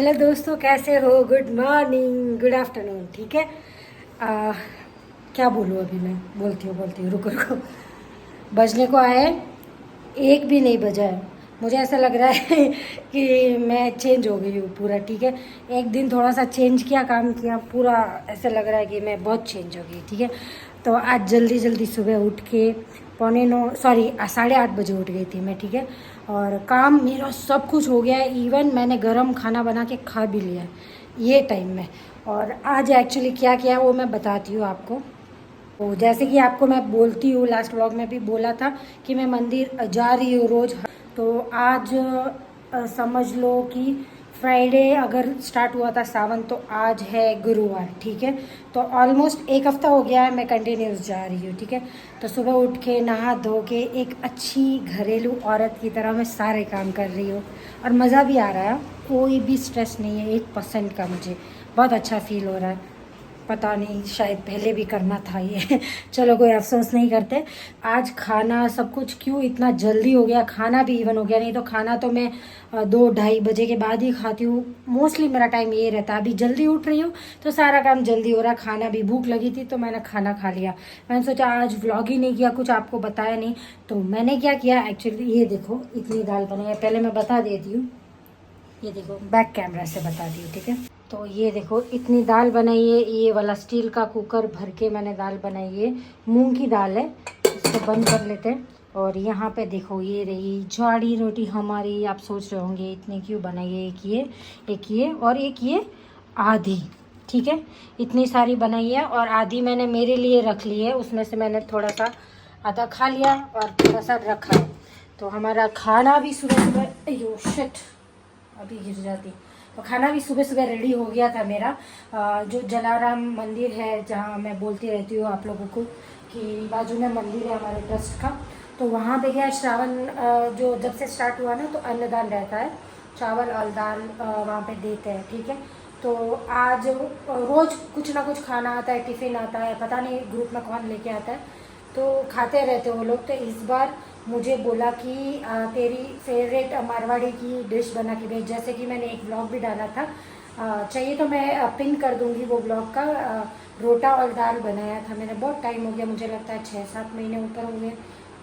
Hello दोस्तों, कैसे हो? Good morning, good afternoon. ठीक है। क्या बोलूँ? अभी मैं बोलती हूँ, रुको रुको। बजने को आए, एक भी नहीं बजा है। मुझे ऐसा लग रहा है कि मैं चेंज हो गई हूँ पूरा। ठीक है, एक दिन थोड़ा सा चेंज किया, काम किया, पूरा ऐसा लग रहा है कि मैं बहुत चेंज हो गई। ठीक है, तो आज जल्दी जल्दी सुबह उठ के 9:45 सॉरी 8:30 बजे उठ गई थी मैं। ठीक है, और काम मेरा सब कुछ हो गया है। इवन मैंने गरम खाना बना के खा भी लिया है ये टाइम में। और आज एक्चुअली क्या किया वो मैं बताती हूँ आपको। तो जैसे कि आपको मैं बोलती हूँ, लास्ट व्लॉग में भी बोला था कि मैं मंदिर जा रही हूँ रोज़। तो आज समझ लो कि फ्राइडे अगर स्टार्ट हुआ था सावन, तो आज है गुरुवार। ठीक है, तो ऑलमोस्ट एक हफ्ता हो गया है मैं कंटिन्यूस जा रही हूँ। ठीक है, तो सुबह उठ के नहा धो के एक अच्छी घरेलू औरत की तरह मैं सारे काम कर रही हूँ और मज़ा भी आ रहा है। कोई भी स्ट्रेस नहीं है 1% का। मुझे बहुत अच्छा फील हो रहा है। पता नहीं, शायद पहले भी करना था ये चलो कोई अफसोस नहीं करते। आज खाना सब कुछ क्यों इतना जल्दी हो गया, खाना भी इवन हो गया। नहीं तो खाना तो मैं 2-2:30 बजे के बाद ही खाती हूँ। मोस्टली मेरा टाइम ये रहता है। अभी जल्दी उठ रही हूँ तो सारा काम जल्दी हो रहा है। खाना भी, भूख लगी थी तो मैंने खाना खा लिया। मैंने सोचा आज व्लॉग ही नहीं किया, कुछ आपको बताया नहीं। तो मैंने क्या किया एक्चुअली, ये देखो इतनी दाल बनी है। पहले मैं बता देती हूँ, ये देखो बैक कैमरा से बता दी। ठीक है, तो ये देखो इतनी दाल बनाई है। ये वाला स्टील का कुकर भर के मैंने दाल बनाई है। मूंग की दाल है। इसको बंद कर लेते हैं। और यहाँ पे देखो ये रही जाड़ी रोटी हमारी। आप सोच रहे होंगे इतनी क्यों बनाई है, एक ये और एक ये आधी। ठीक है, इतनी सारी बनाई है और आधी मैंने मेरे लिए रख ली है। उसमें से मैंने थोड़ा सा आधा खा लिया और थोड़ा सा रखा है। तो हमारा खाना भी सुबह सुबह, अयो शिट, अभी गिर जाती। तो खाना भी सुबह सुबह रेडी हो गया था मेरा। जो जलाराम मंदिर है, जहाँ मैं बोलती रहती हूँ आप लोगों को कि बाजू में मंदिर है हमारे ट्रस्ट का। तो वहाँ पे क्या है, श्रावण जो जब से स्टार्ट हुआ ना, तो अन्नदान रहता है। चावल और दाल वहाँ पे देते हैं। ठीक है, तो आज रोज़ कुछ ना कुछ खाना आता है, टिफ़िन आता है, पता नहीं ग्रुप में कौन लेके आता है। तो खाते रहते वो लोग। तो इस बार मुझे बोला कि तेरी फेवरेट मारवाड़ी की डिश बना के भेज। जैसे कि मैंने एक ब्लॉग भी डाला था, चाहिए तो मैं पिन कर दूंगी वो ब्लॉग का। रोटा और दाल बनाया था मैंने। बहुत टाइम हो गया, मुझे लगता है 6-7 महीने ऊपर हो गए,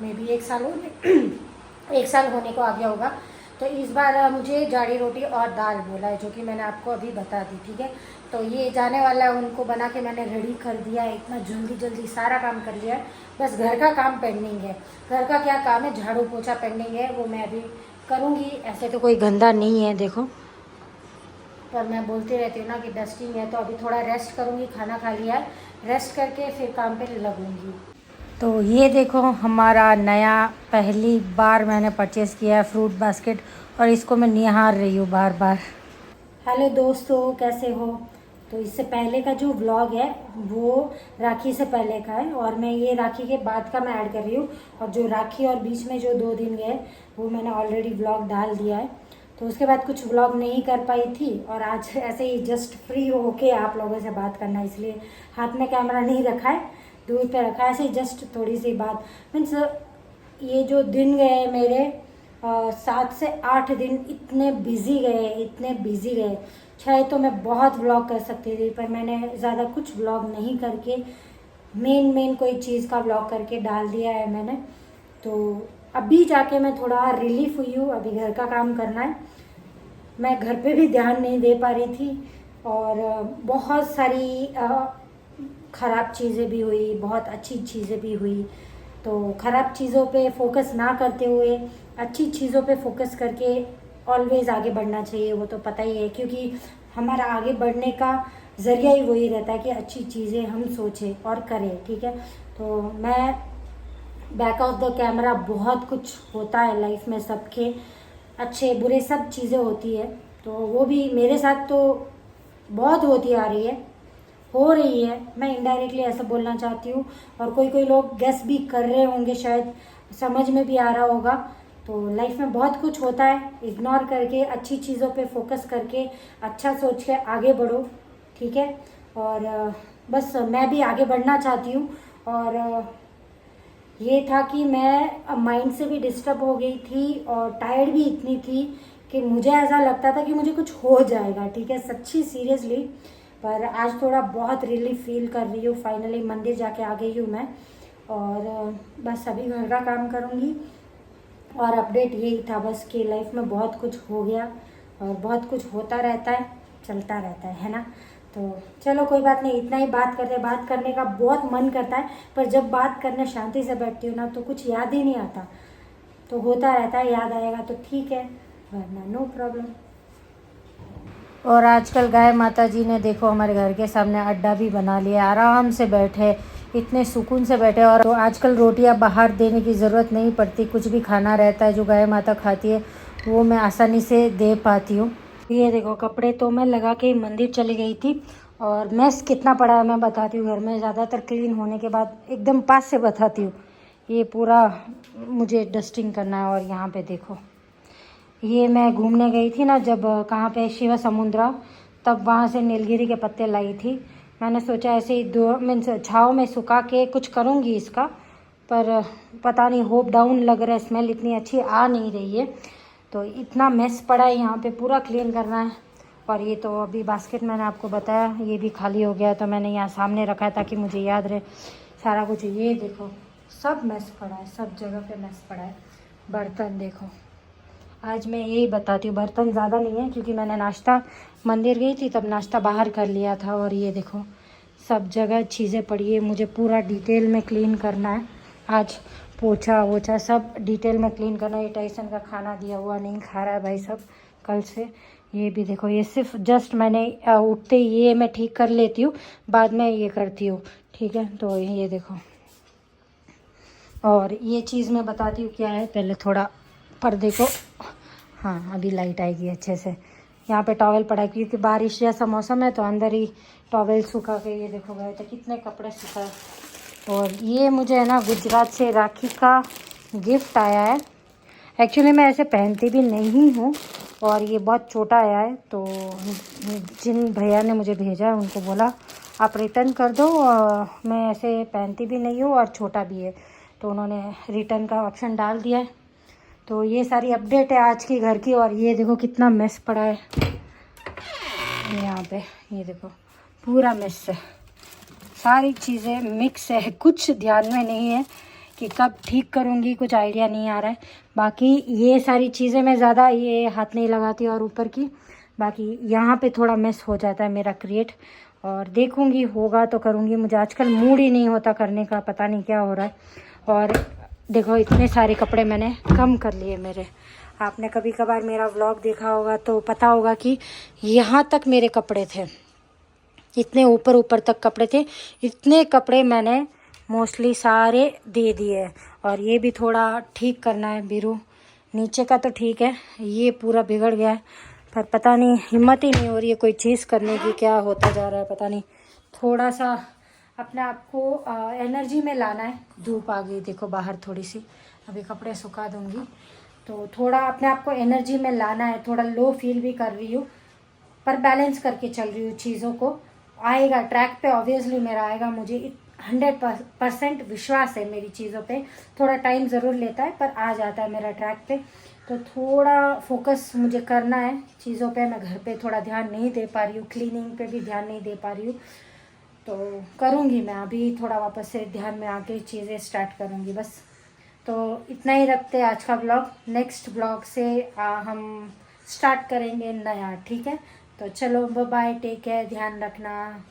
मे बी 1 साल होने 1 साल होने को आ गया होगा। तो इस बार मुझे जाड़ी रोटी और दाल बोला है, जो कि मैंने आपको अभी बता दी। ठीक है, तो ये जाने वाला है, उनको बना के मैंने रेडी कर दिया है। इतना जल्दी जल्दी सारा काम कर लिया है। बस घर का काम पेंडिंग है। घर का क्या काम है, झाड़ू पोछा पेंडिंग है, वो मैं अभी करूँगी। ऐसे तो कोई गंदा नहीं है देखो, पर मैं बोलती रहती हूँ ना कि डस्टिंग है। तो अभी थोड़ा रेस्ट करूँगी, खाना खा लिया है, रेस्ट करके फिर काम पे लगूँगी। तो ये देखो हमारा नया, पहली बार मैंने परचेज़ किया है फ्रूट बास्केट, और इसको मैं निहार रही हूँ बार बार। हेलो दोस्तों, कैसे हो? तो इससे पहले का जो व्लॉग है वो राखी से पहले का है, और मैं ये राखी के बाद का मैं ऐड कर रही हूँ। और जो राखी और बीच में जो 2 दिन गए वो मैंने ऑलरेडी व्लॉग डाल दिया है। तो उसके बाद कुछ व्लॉग नहीं कर पाई थी, और आज ऐसे ही जस्ट फ्री होके आप लोगों से बात करना, इसलिए हाथ में कैमरा नहीं रखा है, दूर पे रखा है। ऐसे जस्ट थोड़ी सी बात मीन्स, ये जो दिन गए मेरे 7 से 8 दिन इतने बिजी गए, इतने बिजी गए। शायद तो मैं बहुत व्लॉग कर सकती थी, पर मैंने ज़्यादा कुछ व्लॉग नहीं करके मेन कोई चीज़ का व्लॉग करके डाल दिया है मैंने। तो अभी जाके मैं थोड़ा रिलीफ हुई हूँ। अभी घर का काम करना है। मैं घर पे भी ध्यान नहीं दे पा रही थी, और बहुत सारी ख़राब चीज़ें भी हुई, बहुत अच्छी चीज़ें भी हुई। तो ख़राब चीज़ों पे फोकस ना करते हुए अच्छी चीज़ों पे फोकस करके ऑलवेज़ आगे बढ़ना चाहिए। वो तो पता ही है, क्योंकि हमारा आगे बढ़ने का ज़रिया ही वही रहता है कि अच्छी चीज़ें हम सोचें और करें। ठीक है, तो मैं बैक ऑफ द कैमरा बहुत कुछ होता है लाइफ में, सबके अच्छे बुरे सब चीज़ें होती है। तो वो भी मेरे साथ तो बहुत होती आ रही है, हो रही है। मैं इनडायरेक्टली ऐसा बोलना चाहती हूँ, और कोई कोई लोग गेस भी कर रहे होंगे, शायद समझ में भी आ रहा होगा। तो लाइफ में बहुत कुछ होता है, इग्नोर करके अच्छी चीज़ों पे फोकस करके अच्छा सोच के आगे बढ़ो। ठीक है, और बस मैं भी आगे बढ़ना चाहती हूँ। और ये था कि मैं माइंड से भी डिस्टर्ब हो गई थी और टायर्ड भी इतनी थी कि मुझे ऐसा लगता था कि मुझे कुछ हो जाएगा, ठीक है, सच्ची सीरियसली। पर आज थोड़ा बहुत रिलीफ फील कर रही हूँ। फाइनली मंदिर जाके आ गई हूँ मैं, और बस अभी घर का काम करूँगी। और अपडेट यही था बस कि लाइफ में बहुत कुछ हो गया और बहुत कुछ होता रहता है, चलता रहता है ना। तो चलो कोई बात नहीं, इतना ही बात करते हैं। बात करने का बहुत मन करता है, पर जब बात करने शांति से बैठती हूँ ना तो कुछ याद ही नहीं आता। तो होता रहता है, याद आएगा तो ठीक है, वरना नो प्रॉब्लम। और आजकल गाय माता जी ने देखो हमारे घर के सामने अड्डा भी बना लिया, आराम से बैठे, इतने सुकून से बैठे। और तो आजकल रोटियां बाहर देने की ज़रूरत नहीं पड़ती, कुछ भी खाना रहता है जो गाय माता खाती है वो मैं आसानी से दे पाती हूँ। ये देखो कपड़े तो मैं लगा के मंदिर चली गई थी। और मैस कितना पड़ा है मैं बताती हूँ। घर में ज़्यादातर क्लीन होने के बाद एकदम पास से बताती हूँ। ये पूरा मुझे डस्टिंग करना है। और यहाँ पे देखो, ये मैं घूमने गई थी ना जब, कहाँ पे, शिव समुद्रा, तब वहाँ से नीलगिरी के पत्ते लाई थी। मैंने सोचा ऐसे ही 2 मीन्स छाँव में सुखा के कुछ करूँगी इसका, पर पता नहीं, होप डाउन लग रहा है, स्मेल इतनी अच्छी आ नहीं रही है। तो इतना मेस पड़ा है यहाँ पे, पूरा क्लीन करना है। और ये तो अभी बास्केट मैंने आपको बताया ये भी खाली हो गया, तो मैंने यहाँ सामने रखा है ताकि मुझे याद रहे सारा कुछ। ये देखो सब मेस पड़ा है, सब जगह पे मेस पड़ा है। बर्तन देखो, आज मैं यही बताती हूँ। बर्तन ज़्यादा नहीं है क्योंकि मैंने नाश्ता, मंदिर गई थी तब नाश्ता बाहर कर लिया था। और ये देखो सब जगह चीज़ें पड़ी है, मुझे पूरा डिटेल में क्लीन करना है आज। पोछा वोछा सब डिटेल में क्लीन करना है। ये टाइसन का खाना दिया हुआ नहीं खा रहा है भाई सब कल से। ये भी देखो, ये सिर्फ जस्ट मैंने उठते ही ये मैं ठीक कर लेती हूँ, बाद में ये करती हूँ, ठीक है। तो ये देखो, और ये चीज़ मैं बताती हूँ क्या है। पहले थोड़ा पर्दे को, हाँ अभी लाइट आएगी अच्छे से। यहाँ पे टॉवेल पड़ा है क्योंकि बारिश जैसा मौसम है, तो अंदर ही टॉवेल सुखा के, ये देखो गए थे कितने कपड़े सूखा है। और ये मुझे है ना गुजरात से राखी का गिफ्ट आया है। एक्चुअली मैं ऐसे पहनती भी नहीं हूँ, और ये बहुत छोटा आया है। तो जिन भैया ने मुझे भेजा है उनको बोला आप रिटर्न कर दो, मैं ऐसे पहनती भी नहीं हूँ और छोटा भी है, तो उन्होंने रिटर्न का ऑप्शन डाल दिया है। तो ये सारी अपडेट है आज की घर की। और ये देखो कितना मेस पड़ा है यहाँ पे, ये देखो पूरा मेस है, सारी चीज़ें मिक्स है, कुछ ध्यान में नहीं है कि कब ठीक करूँगी, कुछ आइडिया नहीं आ रहा है। बाकी ये सारी चीज़ें मैं ज़्यादा ये हाथ नहीं लगाती, और ऊपर की बाकी यहाँ पे थोड़ा मेस हो जाता है मेरा क्रिएट। और देखूँगी होगा तो करूँगी, मुझे आजकल मूड ही नहीं होता करने का, पता नहीं क्या हो रहा है। और देखो इतने सारे कपड़े मैंने कम कर लिए मेरे। आपने कभी कभार मेरा व्लॉग देखा होगा तो पता होगा कि यहाँ तक मेरे कपड़े थे, इतने ऊपर ऊपर तक कपड़े थे। इतने कपड़े मैंने मोस्टली सारे दे दिए। और ये भी थोड़ा ठीक करना है बीरू, नीचे का तो ठीक है, ये पूरा बिगड़ गया है। पर पता नहीं, हिम्मत ही नहीं हो रही है कोई चीज़ करने की, क्या होता जा रहा है पता नहीं। थोड़ा सा अपने आप को एनर्जी में लाना है। धूप आ गई देखो बाहर थोड़ी सी, अभी कपड़े सुखा दूंगी। तो थोड़ा अपने आप को एनर्जी में लाना है। थोड़ा लो फील भी कर रही हूँ, पर बैलेंस करके चल रही हूँ चीज़ों को। आएगा ट्रैक पे, ऑब्वियसली मेरा आएगा, मुझे 100% विश्वास है मेरी चीज़ों पे। थोड़ा टाइम ज़रूर लेता है पर आ जाता है मेरा ट्रैक पे। तो थोड़ा फोकस मुझे करना है चीज़ों पे। मैं घर पे थोड़ा ध्यान नहीं दे पा रही हूँ, क्लीनिंग पे भी ध्यान नहीं दे पा रही हूँ, तो करूँगी मैं अभी थोड़ा वापस से ध्यान में आके चीज़ें स्टार्ट करूँगी बस। तो इतना ही रखते हैं आज का ब्लॉग। नेक्स्ट ब्लॉग से हम स्टार्ट करेंगे नया, ठीक है। तो चलो बाय बाय, टेक केयर, ध्यान रखना।